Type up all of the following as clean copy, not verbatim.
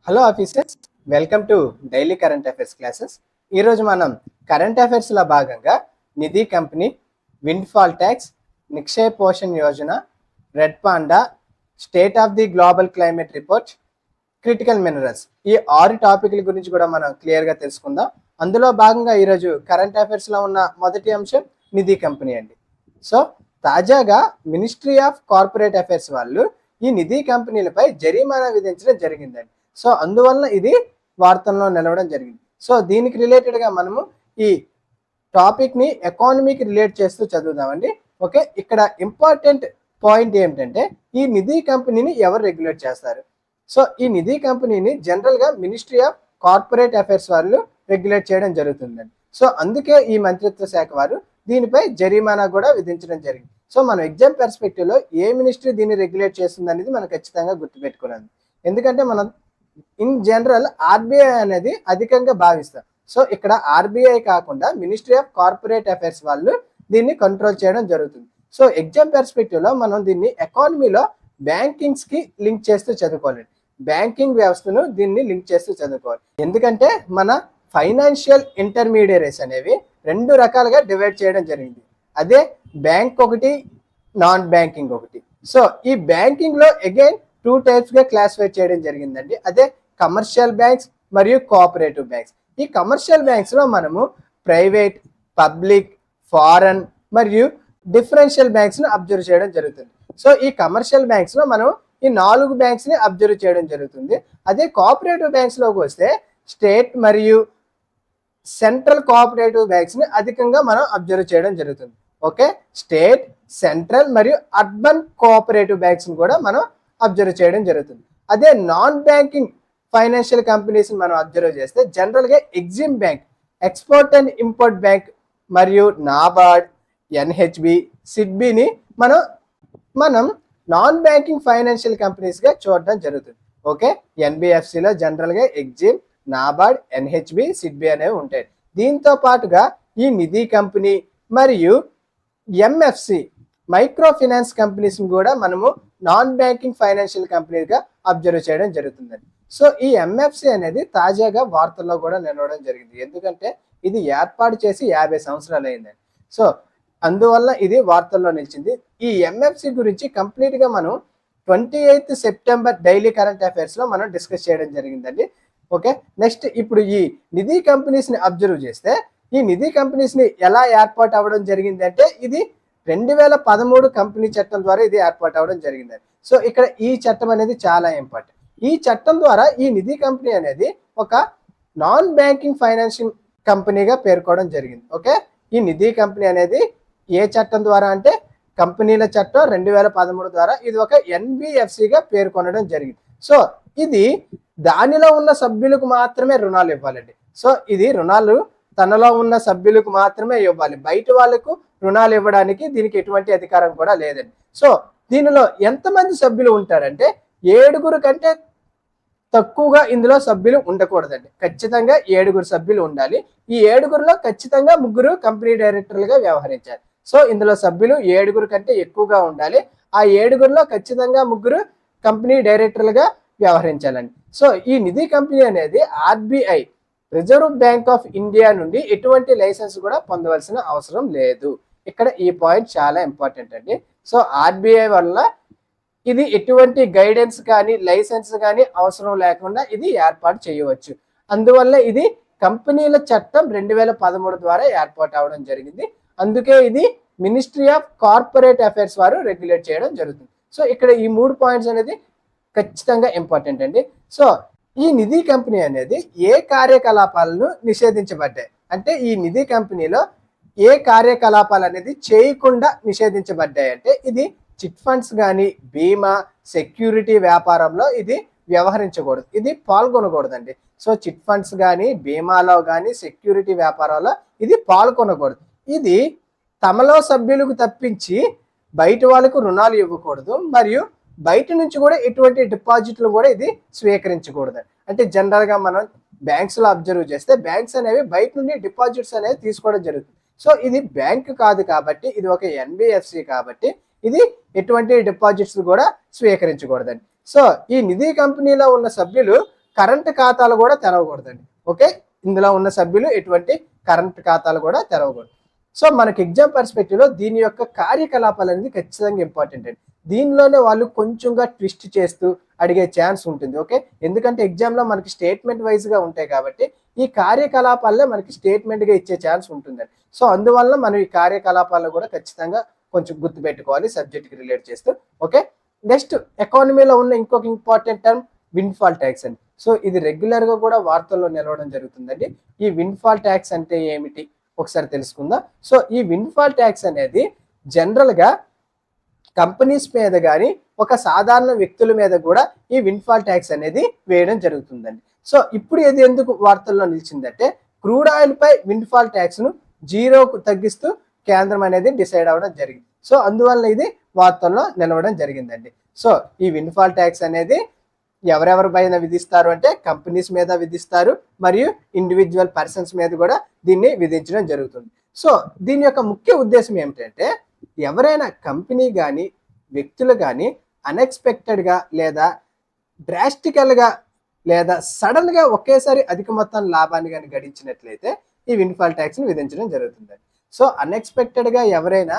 Hello officers, welcome to daily current affairs classes. ఈరోజు మనం current అఫైర్స్లో భాగంగా Nidhi company, windfall tax, Nikshay Poshan Yojana, red panda, state of the global climate report, critical minerals ఈ 6 టాపిక్ల గురించి కూడా మనం క్లియర్గా తెలుసుకుందాం. అందులో భాగంగా ఈరోజు కరెంట్ అఫైర్స్లో ఉన్న మొదటి అంశం నిధి కంపెనీ అండి. సో తాజాగా మినిస్ట్రీ ఆఫ్ కార్పొరేట్ అఫైర్స్ వాళ్ళు ఈ నిధి కంపెనీలపై జరిమానా విధించడం జరిగిందండి. సో అందువలన ఇది వార్తల్లో నిలవడం జరిగింది. సో దీనికి రిలేటెడ్గా మనము ఈ టాపిక్ని ఎకానమీకి రిలేట్ చేస్తూ చదువుదామండి. ఓకే, ఇక్కడ ఇంపార్టెంట్ పాయింట్ ఏమిటంటే ఈ నిధి కంపెనీని ఎవరు రెగ్యులేట్ చేస్తారు? సో ఈ నిధి కంపెనీని జనరల్గా మినిస్ట్రీ ఆఫ్ కార్పొరేట్ అఫైర్స్ వాళ్ళు రెగ్యులేట్ చేయడం జరుగుతుందండి. సో అందుకే ఈ మంత్రిత్వ శాఖ వారు దీనిపై జరిమానా కూడా విధించడం జరిగింది. సో మనం ఎగ్జామ్ పర్స్పెక్టివ్లో ఏ మినిస్ట్రీ దీన్ని రెగ్యులేట్ చేస్తుంది అనేది మనం ఖచ్చితంగా గుర్తుపెట్టుకున్నాను. ఎందుకంటే మనం ఇన్ జనరల్ ఆర్బీఐ అనేది అధికంగా భావిస్తాం. సో ఇక్కడ ఆర్బీఐ కాకుండా మినిస్ట్రీ ఆఫ్ కార్పొరేట్ అఫైర్స్ వాళ్ళు దీన్ని కంట్రోల్ చేయడం జరుగుతుంది. సో ఎగ్జామ్ పర్స్పెక్టివ్లో మనం దీన్ని ఎకానమీలో బ్యాంకింగ్స్కి లింక్ చేస్తూ చదువుకోవాలి. బ్యాంకింగ్ వ్యవస్థను దీన్ని లింక్ చేస్తూ చదువుకోవాలి. ఎందుకంటే మన ఫైనాన్షియల్ ఇంటర్మీడియరీస్ అనేవి 2 రకాలుగా డివైడ్ చేయడం జరిగింది. అదే బ్యాంక్ ఒకటి, నాన్ బ్యాంకింగ్ ఒకటి. సో ఈ బ్యాంకింగ్లో అగైన్ 2 టైప్స్గా క్లాసిఫై చేయడం జరిగిందండి. అదే కమర్షియల్ బ్యాంక్స్ మరియు కోఆపరేటివ్ బ్యాంక్స్. ఈ కమర్షియల్ బ్యాంక్స్లో మనము ప్రైవేట్, పబ్లిక్, ఫారెన్ మరియు డిఫరెన్షియల్ బ్యాంక్స్ని అబ్జర్వ్ చేయడం జరుగుతుంది. సో ఈ కమర్షియల్ బ్యాంక్స్లో మనం ఈ 4 బ్యాంక్స్ని అబ్జర్వ్ చేయడం జరుగుతుంది. అదే కోఆపరేటివ్ బ్యాంక్స్లోకి వస్తే స్టేట్ మరియు సెంట్రల్ కోఆపరేటివ్ బ్యాంక్స్ని అధికంగా మనం అబ్జర్వ్ చేయడం జరుగుతుంది. ఓకే, స్టేట్, సెంట్రల్ మరియు అర్బన్ కోఆపరేటివ్ బ్యాంక్స్ని కూడా మనం అబ్జర్వ్ చేయడం జరుగుతుంది. అదే నాన్ బ్యాంకింగ్ ఫైనాన్షియల్ కంపెనీస్ని మనం అబ్జర్వ్ చేస్తే జనరల్గా EXIM bank, export and import bank మరియు నాబార్డ్, ఎన్హెచ్బి, సిడ్బిని మనం నాన్ బ్యాంకింగ్ ఫైనాన్షియల్ కంపెనీస్గా చూడడం జరుగుతుంది. ఓకే, ఎన్బిఎఫ్సిలో జనరల్గా ఎగ్జిమ్, నాబార్డ్, ఎన్హెచ్బి, సిడ్బి అనేవి ఉంటాయి. దీంతో పాటుగా ఈ నిధి కంపెనీ మరియు ఎంఎఫ్సి, మైక్రో ఫైనాన్స్ కంపెనీస్ని కూడా మనము నాన్ బ్యాంకింగ్ ఫైనాన్షియల్ కంపెనీగా అబ్జర్వ్ చేయడం జరుగుతుందండి. సో ఈ ఎంఎఫ్సి అనేది తాజాగా వార్తల్లో కూడా నిలవడం జరిగింది. ఎందుకంటే ఇది ఏర్పాటు చేసి 50 సంవత్సరాలు అయిందండి. సో అందువల్ల ఇది వార్తల్లో నిలిచింది. ఈ ఎంఎఫ్సి గురించి కంప్లీట్గా మనం 28 సెప్టెంబర్ డైలీ కరెంట్ అఫైర్స్లో మనం డిస్కస్ చేయడం జరిగిందండి. ఓకే, నెక్స్ట్ ఇప్పుడు ఈ నిధి కంపెనీస్ని అబ్జర్వ్ చేస్తే ఈ నిధి కంపెనీస్ని ఎలా ఏర్పాటు అవ్వడం జరిగింది అంటే ఇది 2013 కంపెనీ చట్టం ద్వారా ఇది ఏర్పాటు అవ్వడం జరిగిందండి. సో ఇక్కడ ఈ చట్టం అనేది చాలా ఇంపార్టెంట్. ఈ చట్టం ద్వారా ఈ నిధి కంపెనీ అనేది ఒక నాన్ బ్యాంకింగ్ ఫైనాన్షియల్ కంపెనీగా పేర్కోవడం జరిగింది. ఓకే, ఈ నిధి కంపెనీ అనేది ఏ చట్టం ద్వారా అంటే కంపెనీల చట్టం 2013 ద్వారా ఇది ఒక ఎన్బిఎఫ్సిగా పేర్కొనడం జరిగింది. సో ఇది దానిలో ఉన్న సభ్యులకు మాత్రమే రుణాలు ఇవ్వాలండి. సో ఇది రుణాలు తనలో ఉన్న సభ్యులకు మాత్రమే ఇవ్వాలి, బయట వాళ్ళకు రుణాలు ఇవ్వడానికి దీనికి ఎటువంటి అధికారం కూడా లేదండి. సో దీనిలో ఎంతమంది సభ్యులు ఉంటారంటే 7 కంటే తక్కువగా ఇందులో సభ్యులు ఉండకూడదండి. ఖచ్చితంగా 7 సభ్యులు ఉండాలి. ఈ 7లో ఖచ్చితంగా 3 కంపెనీ డైరెక్టర్లుగా వ్యవహరించాలి. సో ఇందులో సభ్యులు 7 కంటే ఎక్కువగా ఉండాలి. ఆ 7లో ఖచ్చితంగా 3 కంపెనీ డైరెక్టర్లుగా వ్యవహరించాలండి. సో ఈ నిధి కంపెనీ అనేది RBI, reserve bank of India నుండి ఎటువంటి లైసెన్స్ కూడా పొందవలసిన అవసరం లేదు. ఇక్కడ ఈ పాయింట్ చాలా ఇంపార్టెంట్ అండి. సో ఆర్బీఐ వల్ల ఇది ఎటువంటి గైడెన్స్ కానీ లైసెన్స్ కానీ అవసరం లేకుండా ఇది ఏర్పాటు చేయవచ్చు. అందువల్ల ఇది కంపెనీల చట్టం 2013 ద్వారా ఏర్పాటు అవడం జరిగింది. అందుకే ఇది మినిస్ట్రీ ఆఫ్ కార్పొరేట్ అఫైర్స్ వారు రెగ్యులేట్ చేయడం జరుగుతుంది. సో ఇక్కడ ఈ 3 పాయింట్స్ అనేది ఖచ్చితంగా ఇంపార్టెంట్ అండి. సో ఈ నిధి కంపెనీ అనేది ఏ కార్యకలాపాలను నిషేధించబడ్డాయి అంటే ఈ నిధి కంపెనీలో ఏ కార్యకలాపాలు అనేది చేయకుండా నిషేధించబడ్డాయి అంటే ఇది చిట్ ఫండ్స్ కానీ బీమా, సెక్యూరిటీ వ్యాపారంలో ఇది వ్యవహరించకూడదు, ఇది పాల్గొనకూడదండి. సో చిట్ ఫండ్స్ కానీ బీమాలో కానీ సెక్యూరిటీ వ్యాపారాల్లో ఇది పాల్గొనకూడదు. ఇది తమలో సభ్యులకు తప్పించి బయట వాళ్ళకు రుణాలు ఇవ్వకూడదు మరియు బయట నుంచి కూడా ఎటువంటి డిపాజిట్లు కూడా ఇది స్వీకరించకూడదు. అంటే జనరల్గా మనం బ్యాంక్స్లో అబ్జర్వ్ చేస్తే బ్యాంక్స్ అనేవి బయట నుండి డిపాజిట్స్ అనేవి తీసుకోవడం జరుగుతుంది. సో ఇది బ్యాంక్ కాదు కాబట్టి ఇది ఒక ఎన్బిఎఫ్సి కాబట్టి ఇది ఎటువంటి డిపాజిట్స్ కూడా స్వీకరించకూడదండి. సో ఈ నిధి కంపెనీలో ఉన్న సభ్యులు కరెంట్ ఖాతాలు కూడా తెరవకూడదండి. ఓకే, ఇందులో ఉన్న సభ్యులు ఎటువంటి కరెంట్ ఖాతాలు కూడా తెరవకూడదు. సో మనకి ఎగ్జామ్ పర్స్పెక్టివ్లో దీని యొక్క కార్యకలాపాలు అనేది ఖచ్చితంగా ఇంపార్టెంట్ అండి. దీనిలోనే వాళ్ళు కొంచెంగా ట్విస్ట్ చేస్తూ అడిగే ఛాన్స్ ఉంటుంది. ఓకే, ఎందుకంటే ఎగ్జామ్లో మనకి స్టేట్మెంట్ వైజ్గా ఉంటాయి కాబట్టి ఈ కార్యకలాపాలనే మనకి స్టేట్మెంట్గా ఇచ్చే ఛాన్స్ ఉంటుందండి. సో అందువల్ల మనం ఈ కార్యకలాపాలను కూడా ఖచ్చితంగా కొంచెం గుర్తుపెట్టుకోవాలి సబ్జెక్ట్కి రిలేట్ చేస్తూ. ఓకే, నెక్స్ట్ ఎకానమీలో ఉన్న ఇంకొక ఇంపార్టెంట్ టర్మ్ విండ్ఫాల్ ట్యాక్స్ అండి. సో ఇది రెగ్యులర్గా కూడా వార్తల్లో నిలవడం జరుగుతుందండి. ఈ విండ్ఫాల్ ట్యాక్స్ అంటే ఏమిటి ఒకసారి తెలుసుకుందాం. సో ఈ విండ్ఫాల్ ట్యాక్స్ అనేది జనరల్గా కంపెనీస్ మీద కానీ ఒక సాధారణ వ్యక్తుల మీద కూడా ఈ విండ్ఫాల్ ట్యాక్స్ అనేది వేయడం జరుగుతుందండి. సో ఇప్పుడు ఇది ఎందుకు వార్తల్లో నిలిచిందంటే క్రూడ్ ఆయిల్ పై విండ్ఫాల్ ట్యాక్స్ ను జీరోకు తగ్గిస్తూ కేంద్రం అనేది డిసైడ్ అవ్వడం జరిగింది. సో అందువల్ల ఇది వార్తల్లో నిలవడం జరిగిందండి. సో ఈ విండ్ఫాల్ ట్యాక్స్ అనేది ఎవరెవరి పైన విధిస్తారు అంటే కంపెనీస్ మీద విధిస్తారు, మరియు ఇండివిజువల్ పర్సన్స్ మీద కూడా దీన్ని విధించడం జరుగుతుంది. సో దీని యొక్క ముఖ్య ఉద్దేశం ఏమిటంటే ఎవరైనా కంపెనీ కానీ వ్యక్తులు కానీ అన్ఎక్స్పెక్టెడ్గా లేదా డ్రాస్టికల్గా లేదా సడన్గా ఒకేసారి అధిక మొత్తం లాభాన్ని కానీ గడించినట్లయితే ఈ విండ్ఫాల్ ట్యాక్స్ని విధించడం జరుగుతుందండి. సో అన్ఎక్స్పెక్టెడ్గా ఎవరైనా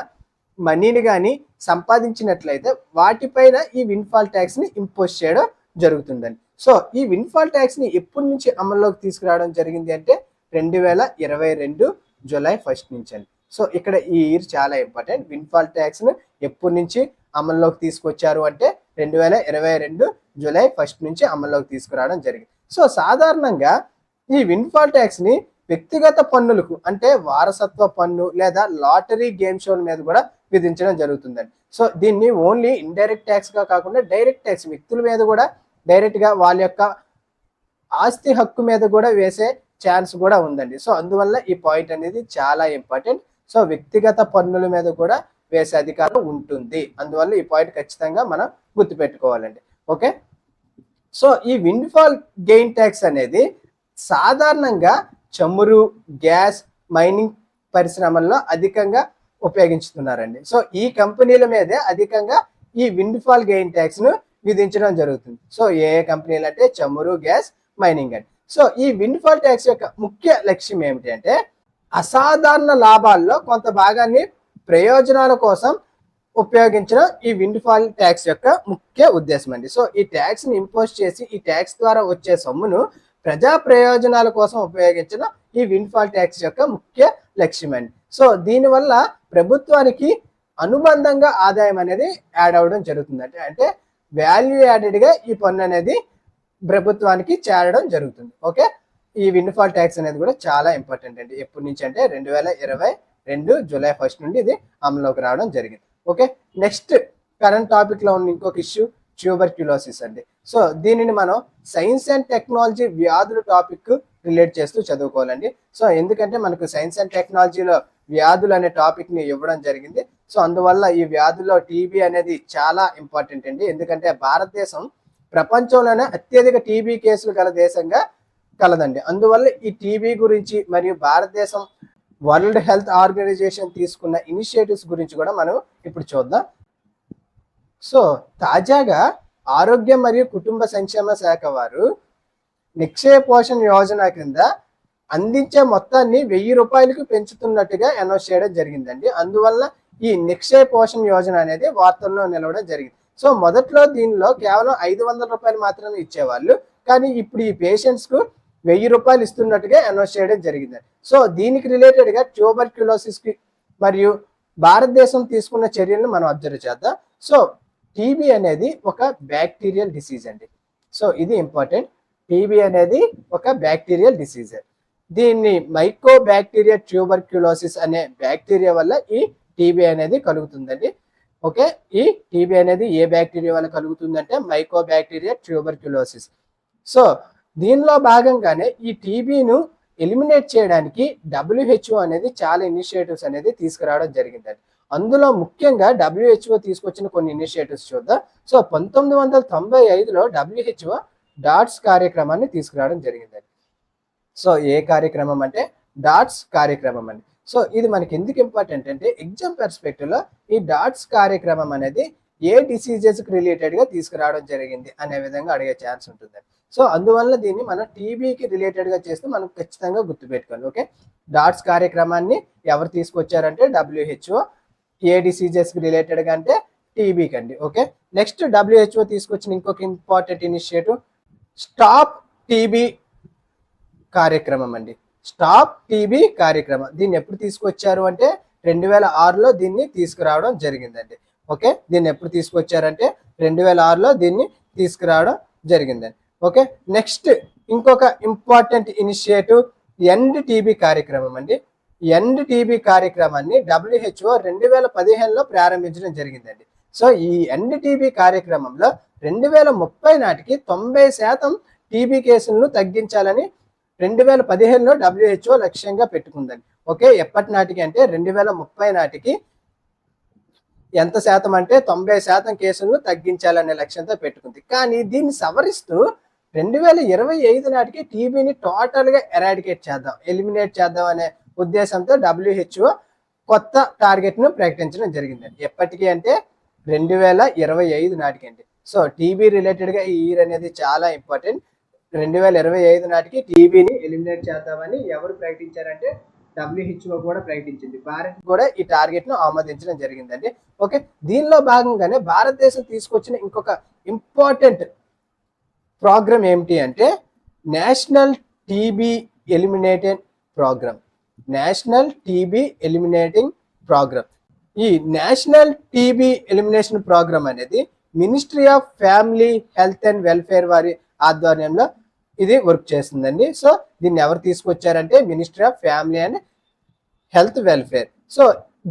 మనీని కానీ సంపాదించినట్లయితే వాటిపైన ఈ విండ్ఫాల్ ట్యాక్స్ని ఇంపోజ్ చేయడం జరుగుతుందండి. సో ఈ విండ్ఫాల్ ట్యాక్స్ని ఎప్పటి నుంచి అమల్లోకి తీసుకురావడం జరిగింది అంటే 2022 జూలై 1 నుంచి అండి. సో ఇక్కడ ఈ ఇయర్ చాలా ఇంపార్టెంట్. విండ్ఫాల్ ట్యాక్స్ను ఎప్పటి నుంచి అమల్లోకి తీసుకొచ్చారు అంటే 2022 జూలై 1 నుంచి అమల్లోకి తీసుకురావడం జరిగింది. సో సాధారణంగా ఈ విండ్ఫాల్ ట్యాక్స్ని వ్యక్తిగత పన్నులకు అంటే వారసత్వ పన్ను లేదా లాటరీ గేమ్ షోల మీద కూడా విధించడం జరుగుతుందండి. సో దీన్ని ఓన్లీ ఇండైరెక్ట్ ట్యాక్స్గా కాకుండా డైరెక్ట్ ట్యాక్స్ వ్యక్తుల మీద కూడా డైరెక్ట్గా వాళ్ళ యొక్క ఆస్తి హక్కు మీద కూడా వేసే ఛాన్స్ కూడా ఉందండి. సో అందువల్ల ఈ పాయింట్ అనేది చాలా ఇంపార్టెంట్. సో వ్యక్తిగత పన్నుల మీద కూడా వేసే అధికారం ఉంటుంది. అందువల్ల ఈ పాయింట్ ఖచ్చితంగా మనం గుర్తుపెట్టుకోవాలండి. ఓకే, సో ఈ విండ్ఫాల్ గెయిన్ ట్యాక్స్ అనేది సాధారణంగా చమురు, గ్యాస్, మైనింగ్ పరిశ్రమల్లో అధికంగా ఉపయోగించుతున్నారండి. సో ఈ కంపెనీల మీదే అధికంగా ఈ విండ్ఫాల్ గెయిన్ ట్యాక్స్ ను విధించడం జరుగుతుంది. సో ఏ కంపెనీలు అంటే చమురు, గ్యాస్, మైనింగ్ అండి. సో ఈ విండ్ఫాల్ ట్యాక్స్ యొక్క ముఖ్య లక్ష్యం ఏమిటి అంటే అసాధారణ లాభాల్లో కొంత భాగాన్ని ప్రయోజనాల కోసం ఉపయోగించడం ఈ విండ్ఫాల్ ట్యాక్స్ యొక్క ముఖ్య ఉద్దేశం అండి. సో ఈ ట్యాక్స్ ని ఇంపోజ్ చేసి ఈ ట్యాక్స్ ద్వారా వచ్చే సొమ్మును ప్రజా ప్రయోజనాల కోసం ఉపయోగించడం ఈ విండ్ఫాల్ ట్యాక్స్ యొక్క ముఖ్య లక్ష్యం అండి. సో దీనివల్ల ప్రభుత్వానికి అనుబంధంగా ఆదాయం అనేది యాడ్ అవ్వడం జరుగుతుంది. అంటే వాల్యూ యాడెడ్గా ఈ పన్ను అనేది ప్రభుత్వానికి చేరడం జరుగుతుంది. ఓకే, ఈ విండ్ఫాల్ ట్యాక్స్ అనేది కూడా చాలా ఇంపార్టెంట్ అండి. ఎప్పటి నుంచి అంటే 2022 జూలై 1 నుండి ఇది అమలులోకి రావడం జరిగింది. ఓకే, నెక్స్ట్ కరెంట్ టాపిక్లో ఉన్న ఇంకొక ఇష్యూ ట్యూబర్క్యులోసిస్ అండి. సో దీనిని మనం సైన్స్ అండ్ టెక్నాలజీ వ్యాధుల టాపిక్ రిలేట్ చేస్తూ చదువుకోవాలండి. సో ఎందుకంటే మనకు సైన్స్ అండ్ టెక్నాలజీలో వ్యాధులు అనే టాపిక్ని ఇవ్వడం జరిగింది. సో అందువల్ల ఈ వ్యాధుల్లో టీబీ అనేది చాలా ఇంపార్టెంట్ అండి. ఎందుకంటే భారతదేశం ప్రపంచంలోనే అత్యధిక టీబీ కేసులు గల దేశంగా కలదండి. అందువల్ల ఈ టీబీ గురించి మరియు భారతదేశం వరల్డ్ హెల్త్ ఆర్గనైజేషన్ తీసుకున్న ఇనిషియేటివ్స్ గురించి కూడా మనం ఇప్పుడు చూద్దాం. సో తాజాగా ఆరోగ్య మరియు కుటుంబ సంక్షేమ శాఖ వారు నిక్షయ పోషణ్ యోజన కింద అందించే మొత్తాన్ని 1000 రూపాయలకు పెంచుతున్నట్టుగా అనౌన్స్ చేయడం జరిగిందండి. అందువల్ల ఈ నిక్షయ పోషణ్ యోజన అనేది వార్తల్లో నిలవడం జరిగింది. సో మొదట్లో దీనిలో కేవలం 500 రూపాయలు మాత్రమే ఇచ్చేవాళ్ళు, కానీ ఇప్పుడు ఈ పేషెంట్స్కు 1000 రూపాయలు ఇస్తున్నట్టుగా అనౌన్స్ చేయడం జరిగిందండి. సో దీనికి రిలేటెడ్గా ట్యూబర్క్యులోసిస్కి మరియు భారతదేశం తీసుకున్న చర్యలను మనం అబ్జర్వ్ చేద్దాం. సో టీబీ అనేది ఒక బ్యాక్టీరియల్ డిసీజ్ అండి. సో ఇది ఇంపార్టెంట్. టీబీ అనేది ఒక బ్యాక్టీరియల్ డిసీజ్. దీన్ని మైకోబ్యాక్టీరియా ట్యూబర్క్యులోసిస్ అనే బ్యాక్టీరియా వల్ల ఈ టీబీ అనేది కలుగుతుందండి. ఓకే, ఈ టీబీ అనేది ఏ బ్యాక్టీరియా వల్ల కలుగుతుందంటే మైకోబ్యాక్టీరియా ట్యూబర్క్యులోసిస్. సో దీనిలో భాగంగానే ఈ టీబీను ఎలిమినేట్ చేయడానికి WHO అనేది చాలా ఇనిషియేటివ్స్ అనేది తీసుకురావడం జరిగిందండి. అందులో ముఖ్యంగా WHO తీసుకొచ్చిన కొన్ని ఇనిషియేటివ్స్ చూద్దాం. సో 1995లో WHO డాట్స్ కార్యక్రమాన్ని తీసుకురావడం జరిగిందండి. సో ఏ కార్యక్రమం అంటే డాట్స్ కార్యక్రమం అండి. సో ఇది మనకి ఎందుకు ఇంపార్టెంట్ అంటే ఎగ్జామ్ పర్స్పెక్టివ్లో ఈ డాట్స్ కార్యక్రమం అనేది ఏ డిసీజెస్కి రిలేటెడ్గా తీసుకురావడం జరిగింది అనే విధంగా అడిగే ఛాన్స్ ఉంటుందండి. సో అందువల్ల దీన్ని మనం టీబీకి రిలేటెడ్గా చేస్తే మనం ఖచ్చితంగా గుర్తుపెట్టుకోవాలి. ఓకే, డాట్స్ కార్యక్రమాన్ని ఎవరు తీసుకొచ్చారంటే డబ్ల్యూహెచ్ఓ, ఏ డిసీజెస్కి రిలేటెడ్గా అంటే టీబీకి అండి. ఓకే, నెక్స్ట్ డబ్ల్యూహెచ్ఓ తీసుకొచ్చిన ఇంకొక ఇంపార్టెంట్ ఇనిషియేటివ్ స్టాప్ టీబీ కార్యక్రమం అండి. స్టాప్ టీబీ కార్యక్రమం దీన్ని ఎప్పుడు తీసుకొచ్చారు అంటే 2006లో దీన్ని తీసుకురావడం జరిగిందండి. ఓకే, దీన్ని ఎప్పుడు తీసుకొచ్చారంటే 2006లో దీన్ని తీసుకురావడం జరిగిందండి. ఓకే, నెక్స్ట్ ఇంకొక ఇంపార్టెంట్ ఇనిషియేటివ్ ఎండ్ టీబీ కార్యక్రమం అండి. ఎండ్ టీబీ కార్యక్రమాన్ని డబ్ల్యూహెచ్ఓ 2015లో ప్రారంభించడం జరిగిందండి. సో ఈ ఎండ్ టీబీ కార్యక్రమంలో 2030 నాటికి 90% టీబీ కేసులను తగ్గించాలని 2015లో డబ్ల్యూహెచ్ఓ లక్ష్యంగా పెట్టుకుందండి. ఓకే, ఎప్పటి నాటికి అంటే 2030 నాటికి ఎంత శాతం అంటే 90% కేసులను తగ్గించాలనే లక్ష్యంతో పెట్టుకుంది. కానీ దీన్ని సవరిస్తూ 2025 నాటికి టీబీని టోటల్గా ఎరాడికేట్ చేద్దాం, ఎలిమినేట్ చేద్దాం అనే ఉద్దేశంతో డబ్ల్యూహెచ్ఓ కొత్త టార్గెట్ను ప్రకటించడం జరిగిందండి. ఎప్పటికీ అంటే 2025 నాటికి అండి. సో టీబీ రిలేటెడ్గా ఈ ఇయర్ అనేది చాలా ఇంపార్టెంట్. 2025 నాటికి టీబీని ఎలిమినేట్ చేద్దామని ఎవరు ప్రకటించారంటే డబ్ల్యూహెచ్ఓ కూడా ప్రకటించింది. భారత్ కూడా ఈ టార్గెట్ ను ఆమోదించడం జరిగిందండి. ఓకే, దీనిలో భాగంగానే భారతదేశం తీసుకొచ్చిన ఇంకొక ఇంపార్టెంట్ ప్రోగ్రామ్ ఏమిటి అంటే national TB eliminating programme. National TB eliminating programme. ఈ నేషనల్ టీబీ ఎలిమినేషన్ ప్రోగ్రామ్ అనేది ministry of family health and welfare వారి ఆధ్వర్యంలో ఇది వర్క్ చేస్తుందండి. సో దీన్ని ఎవరు తీసుకొచ్చారంటే ministry of family and health welfare. So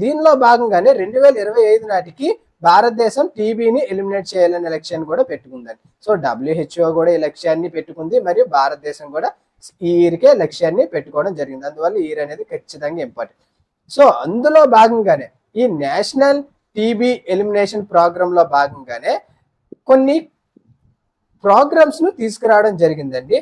దీనిలో భాగంగానే 2025 నాటికి భారతదేశం టీబీని ఎలిమినేట్ చేయాలనే లక్ష్యాన్ని కూడా పెట్టుకుందండి. సో డబ్ల్యూహెచ్ఓ కూడా ఈ లక్ష్యాన్ని పెట్టుకుంది, మరియు భారతదేశం కూడా ఈ ఇయర్కే లక్ష్యాన్ని పెట్టుకోవడం జరిగింది. అందువల్ల ఈ ఇయర్ అనేది ఖచ్చితంగా ఇంపార్టెంట్. సో అందులో భాగంగానే ఈ నేషనల్ టీబీ ఎలిమినేషన్ ప్రోగ్రాంలో భాగంగానే కొన్ని ప్రోగ్రామ్స్ ను తీసుకురావడం జరిగిందండి.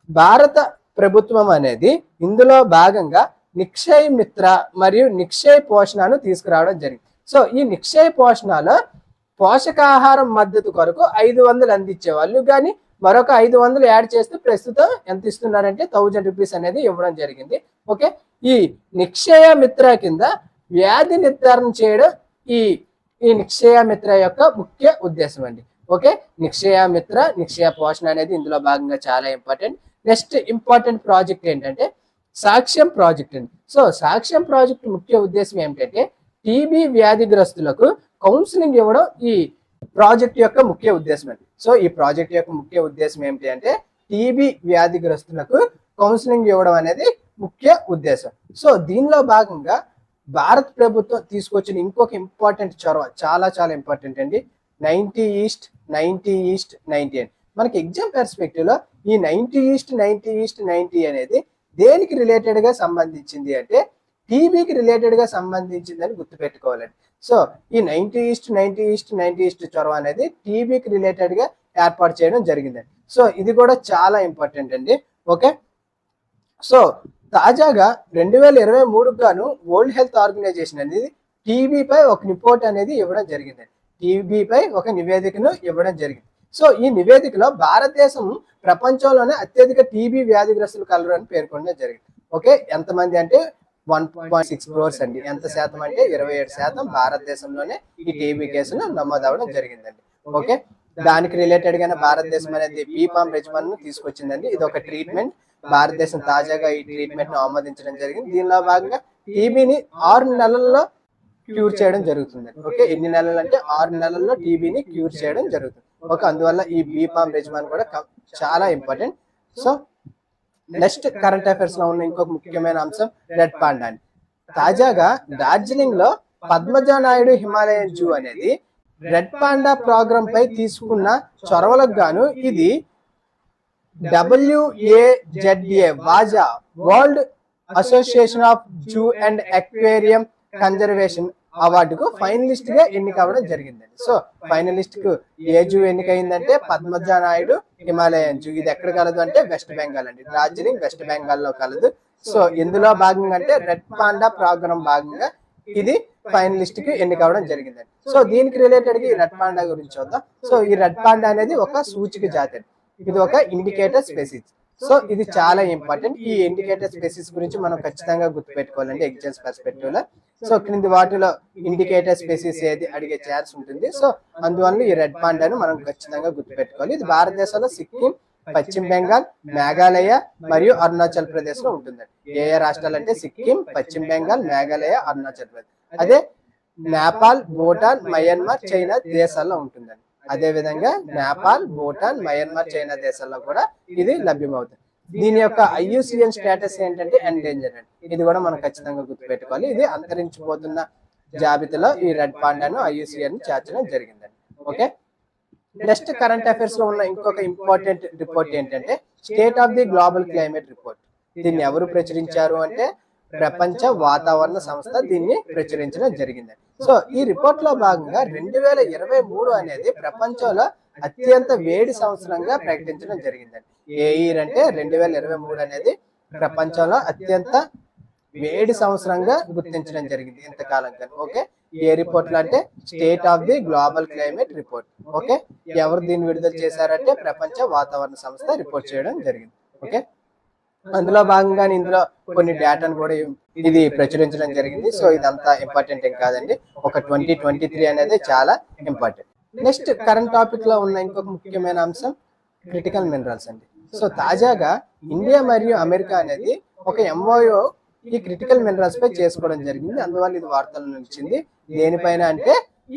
భారత ప్రభుత్వం అనేది ఇందులో భాగంగా నిక్షయ్ మిత్ర మరియు నిక్షయ్ పోషణను తీసుకురావడం జరిగింది. సో ఈ నిక్షయ్ పోషణలో పోషకాహారం మద్దతు కొరకు 500 అందించేవాళ్ళు, కానీ మరొక 500 యాడ్ చేస్తే ప్రస్తుతం ఎంత ఇస్తున్నారంటే 1000 రూపీస్ అనేది ఇవ్వడం జరిగింది. ఓకే, ఈ నిక్షయ మిత్ర కింద వ్యాధి నిర్ధారణ చేయడం ఈ నిక్షయ మిత్ర యొక్క ముఖ్య ఉద్దేశం అండి. ఓకే, నిక్షయ మిత్ర, నిక్షయ పోషణ అనేది ఇందులో భాగంగా చాలా ఇంపార్టెంట్. నెక్స్ట్ ఇంపార్టెంట్ ప్రాజెక్ట్ ఏంటంటే సాక్ష్యం ప్రాజెక్ట్ అండి. సో సాక్ష్యం ప్రాజెక్ట్ ముఖ్య ఉద్దేశం ఏమిటంటే టీబీ వ్యాధిగ్రస్తులకు కౌన్సిలింగ్ ఇవ్వడం ఈ ప్రాజెక్ట్ యొక్క ముఖ్య ఉద్దేశం అండి. సో ఈ ప్రాజెక్ట్ యొక్క ముఖ్య ఉద్దేశం ఏమిటి అంటే టీబీ వ్యాధిగ్రస్తులకు కౌన్సిలింగ్ ఇవ్వడం అనేది ముఖ్య ఉద్దేశం. సో దీనిలో భాగంగా భారత ప్రభుత్వం తీసుకొచ్చిన ఇంకొక ఇంపార్టెంట్ చొరవ చాలా చాలా ఇంపార్టెంట్ అండి, 90:90:90 అని. మనకి ఎగ్జామ్ పర్స్పెక్టివ్ లో ఈ 90:90:90 అనేది దేనికి రిలేటెడ్ గా సంబంధించింది అంటే టీబీకి రిలేటెడ్ గా సంబంధించింది అని గుర్తుపెట్టుకోవాలండి. సో ఈ 90:90:90 చొరవ అనేది టీబీకి రిలేటెడ్ గా ఏర్పాటు చేయడం జరిగిందండి. సో ఇది కూడా చాలా ఇంపార్టెంట్ అండి. ఓకే, సో తాజాగా 2023 గాను వరల్డ్ హెల్త్ ఆర్గనైజేషన్ అనేది టీబీపై ఒక రిపోర్ట్ అనేది ఇవ్వడం జరిగిందండి. టీబీపై ఒక నివేదికను ఇవ్వడం జరిగింది. సో ఈ నివేదికలో భారతదేశం ప్రపంచంలోనే అత్యధిక టీబీ వ్యాధిగ్రస్తులు కలరు అని పేర్కొనడం జరిగింది. ఓకే, ఎంతమంది అంటే 1.6 crores అండి. ఎంత శాతం అంటే 27% భారతదేశంలోనే ఈ టీబీ కేసులు నమోదవడం జరిగిందండి. ఓకే, దానికి రిలేటెడ్ గానే భారతదేశం అనేది పీపామ్ రెజిమన్ ను తీసుకొచ్చిందండి. ఇది ఒక ట్రీట్మెంట్. భారతదేశం తాజాగా ఈ ట్రీట్మెంట్ ను ఆమోదించడం జరిగింది. దీనిలో భాగంగా టీబీని 6 నెలల్లో క్యూర్ చేయడం జరుగుతుంది. ఓకే, ఎన్ని నెలలు అంటే 6 నెలల్లో టీబీని క్యూర్ చేయడం జరుగుతుంది. ఓకే, అందువల్ల ఈ బీపామ్ రెజిమన్ కూడా చాలా important. So next current affairs లో ఉన్న ఇంకొక ముఖ్యమైన అంశం రెడ్ పాండా అని. తాజాగా డార్జిలింగ్ లో పద్మజా నాయుడు హిమాలయన్ జూ అనేది రెడ్ పాండా ప్రోగ్రామ్ పై తీసుకున్న చొరవలకు గాను ఇది WAZA వాజా world association of zoo and aquarium conservation అవార్డుకు ఫైనలిస్ట్ గా ఎన్నికవడం జరిగిందండి. సో ఫైనలిస్ట్ కు ఏ జూ ఎన్నికైందంటే పద్మజా నాయుడు హిమాలయన్ జూ. ఇది ఎక్కడ కలదు అంటే వెస్ట్ బెంగాల్ అండి, డార్జిలింగ్ వెస్ట్ బెంగాల్ లో కలదు. సో ఇందులో భాగంగా అంటే రెడ్ పాండా ప్రోగ్రామ్ భాగంగా ఇది ఫైనలిస్ట్ కి ఎన్నికవడం జరిగిందండి. సో దీనికి రిలేటెడ్ గా ఈ రెడ్ పాండా గురించి చూద్దాం. సో ఈ రెడ్ పాండా అనేది ఒక సూచిక జాతి. ఇది ఒక ఇండికేటర్ స్పెసిస్. సో ఇది చాలా ఇంపార్టెంట్. ఈ ఇండికేటర్ స్పెసిస్ గురించి మనం ఖచ్చితంగా గుర్తుపెట్టుకోవాలండి ఎగ్జామ్స్ పర్స్పెక్టివ్ లో. సో క్రింది వాటిలో ఇండికేటర్ స్పెసిస్ ఏది అడిగే ఛాన్స్ ఉంటుంది. సో అందువల్ల ఈ రెడ్ పాండాను మనం ఖచ్చితంగా గుర్తుపెట్టుకోవాలి. ఇది భారతదేశంలో సిక్కిం, పశ్చిమ బెంగాల్, మేఘాలయ మరియు అరుణాచల్ ప్రదేశ్ లో ఉంటుందండి. ఏ ఏ రాష్ట్రాలు అంటే సిక్కిం, పశ్చిమ బెంగాల్, మేఘాలయ, అరుణాచల్ ప్రదేశ్. అదే నేపాల్, భూటాన్, మయన్మార్, చైనా దేశాల్లో ఉంటుందండి. అదే విధంగా నేపాల్, భూటాన్, మయన్మార్, చైనా దేశాల్లో కూడా ఇది లభ్యమవుతుంది. దీని యొక్క ఐయుసిఎన్ స్టేటస్ ఏంటంటే ఎండేంజర్ అండి. ఇది కూడా మనం ఖచ్చితంగా గుర్తుపెట్టుకోవాలి. ఇది అంతరించిపోతున్న జాబితాలో ఈ రెడ్ పాండాను ఐయుసిఎన్ చేర్చడం జరిగిందండి. ఓకే, నెక్స్ట్ కరెంట్ అఫైర్స్ లో ఉన్న ఇంకొక ఇంపార్టెంట్ రిపోర్ట్ ఏంటంటే state of the global climate report. దీన్ని ఎవరు ప్రచురించారు అంటే ప్రపంచ వాతావరణ సంస్థ దీన్ని ప్రచురించడం జరిగింది. సో ఈ రిపోర్ట్ లో భాగంగా 2023 అనేది ప్రపంచంలో అత్యంత వేడి సంవత్సరంగా ప్రకటించడం జరిగిందండి. ఏ ఇయర్ అంటే 2023 అనేది ప్రపంచంలో అత్యంత వేడి సంవత్సరంగా గుర్తించడం జరిగింది ఇంతకాలం కానీ. ఓకే, ఏ రిపోర్ట్ లో అంటే state of the global climate report. Okay, ఎవరు దీన్ని విడుదల చేశారంటే ప్రపంచ వాతావరణ సంస్థ రిపోర్ట్ చేయడం జరిగింది. ఓకే, అందులో భాగంగానే ఇందులో కొన్ని డేటాను కూడా ఇది ప్రచురించడం జరిగింది. సో ఇదంతా ఇంపార్టెంట్ ఏం కాదండి. ఒక 2023 అనేది చాలా ఇంపార్టెంట్. నెక్స్ట్ కరెంట్ టాపిక్ లో ఉన్న ఇంకొక ముఖ్యమైన అంశం క్రిటికల్ మినరల్స్ అండి. సో తాజాగా ఇండియా మరియు అమెరికా అనేది ఒక ఎంఓయు ఈ క్రిటికల్ మినరల్స్ పై చేసుకోవడం జరిగింది. అందువల్ల ఇది వార్తల్లో నిలిచింది. దేనిపైన అంటే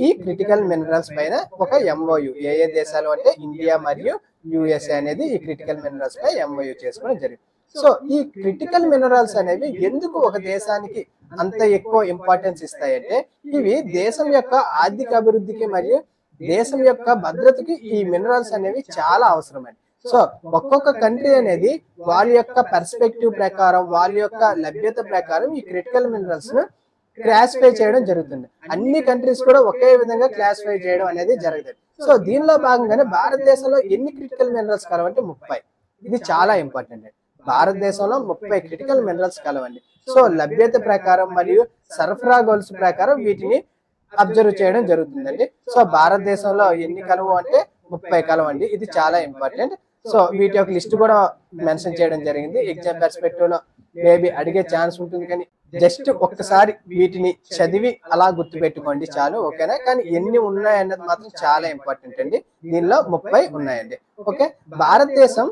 ఈ క్రిటికల్ మినరల్స్ పైన ఒక ఎంఓయు. ఏ ఏ దేశాలు అంటే ఇండియా మరియు యుఎస్ఏ అనేది ఈ క్రిటికల్ మినరల్స్ పై ఎంఓయు చేసుకోవడం జరిగింది. సో ఈ క్రిటికల్ మినరల్స్ అనేవి ఎందుకు ఒక దేశానికి అంత ఎక్కువ ఇంపార్టెన్స్ ఇస్తాయంటే ఇవి దేశం యొక్క ఆర్థిక అభివృద్ధికి మరియు దేశం యొక్క భద్రతకి ఈ మినరల్స్ అనేవి చాలా అవసరమండి. సో ఒక్కొక్క కంట్రీ అనేది వాళ్ళ యొక్క పర్స్పెక్టివ్ ప్రకారం, వాళ్ళ యొక్క లభ్యత ప్రకారం ఈ క్రిటికల్ మినరల్స్ ను క్లాసిఫై చేయడం జరుగుతుంది. అన్ని కంట్రీస్ కూడా ఒకే విధంగా క్లాసిఫై చేయడం అనేది జరుగుతుంది. సో దీనిలో భాగంగానే భారతదేశంలో ఎన్ని క్రిటికల్ మినరల్స్ కలవంటే 30. ఇది చాలా ఇంపార్టెంట్. భారతదేశంలో 30 క్రిటికల్ మినరల్స్ కలవండి. సో లభ్యత ప్రకారం మరియు సరఫరా గొలుసు ప్రకారం వీటిని అబ్జర్వ్ చేయడం జరుగుతుందండి. సో భారతదేశంలో ఎన్ని కలవు అంటే 30 కలవండి. ఇది చాలా ఇంపార్టెంట్. సో వీటి యొక్క లిస్ట్ కూడా మెన్షన్ చేయడం జరిగింది. ఎగ్జామ్ పర్స్పెక్టివ్ లో మేబీ అడిగే ఛాన్స్ ఉంటుంది, కానీ జస్ట్ ఒక్కసారి వీటిని చదివి అలా గుర్తు పెట్టుకోండి చాలు. ఓకేనా, కానీ ఎన్ని ఉన్నాయన్నది మాత్రం చాలా ఇంపార్టెంట్ అండి. దీనిలో 30 ఉన్నాయండి. ఓకే, భారతదేశం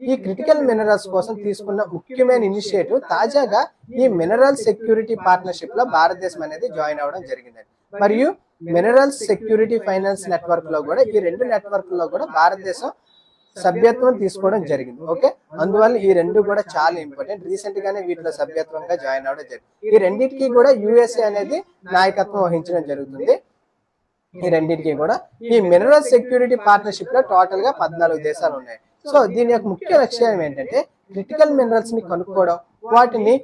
ఈ క్రిటికల్ మినరల్స్ కోసం తీసుకున్న ముఖ్యమైన ఇనిషియేటివ్ తాజాగా ఈ మినరల్ సెక్యూరిటీ పార్ట్నర్షిప్ లో భారతదేశం అనేది జాయిన్ అవ్వడం జరిగిందండి. మరియు మినరల్ సెక్యూరిటీ ఫైనాన్స్ నెట్వర్క్ లో కూడా ఈ రెండు నెట్వర్క్ లో కూడా భారతదేశం సభ్యత్వం తీసుకోవడం జరిగింది. ఓకే, అందువల్ల ఈ రెండు కూడా చాలా ఇంపార్టెంట్. రీసెంట్ గానే వీటిలో సభ్యత్వంగా జాయిన్ అవ్వడం జరిగింది. ఈ రెండింటికి కూడా యుఎస్ఏ అనేది నాయకత్వం వహించడం జరుగుతుంది. ఈ రెండింటికి కూడా ఈ మినరల్ సెక్యూరిటీ పార్ట్నర్షిప్ లో టోటల్ గా 14 దేశాలు ఉన్నాయి. సో దీని యొక్క ముఖ్య లక్ష్యం ఏంటంటే క్రిటికల్ మినరల్స్ ని కనుక్కోవడం, వాటిని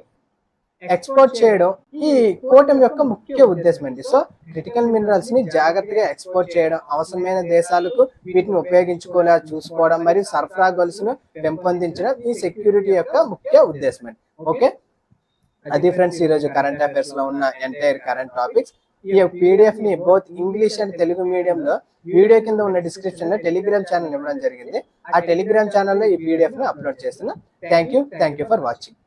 ఎక్స్పోర్ట్ చేయడం ఈ కూటమి యొక్క ముఖ్య ఉద్దేశం అండి. సో క్రిటికల్ మినరల్స్ ని జాగ్రత్తగా ఎక్స్పోర్ట్ చేయడం, అవసరమైన దేశాలకు వీటిని ఉపయోగించుకోలేలా చూసుకోవడం మరియు సరఫరా గొలుసును పెంపొందించడం ఈ సెక్యూరిటీ యొక్క ముఖ్య ఉద్దేశం అండి. ఓకే, అది ఫ్రెండ్స్ ఈరోజు కరెంట్ అఫైర్స్ లో ఉన్న ఎంటైర్ కరెంట్ టాపిక్స్. ఈ పీడిఎఫ్ ని both English and Telugu medium లో వీడియో కింద ఉన్న డిస్క్రిప్షన్ లో టెలిగ్రామ్ ఛానల్ ఇవ్వడం జరిగింది. ఆ టెలిగ్రామ్ ఛానల్లో ఈ పీడిఎఫ్ ని అప్లోడ్ చేస్తున్నా. Thank you for watching.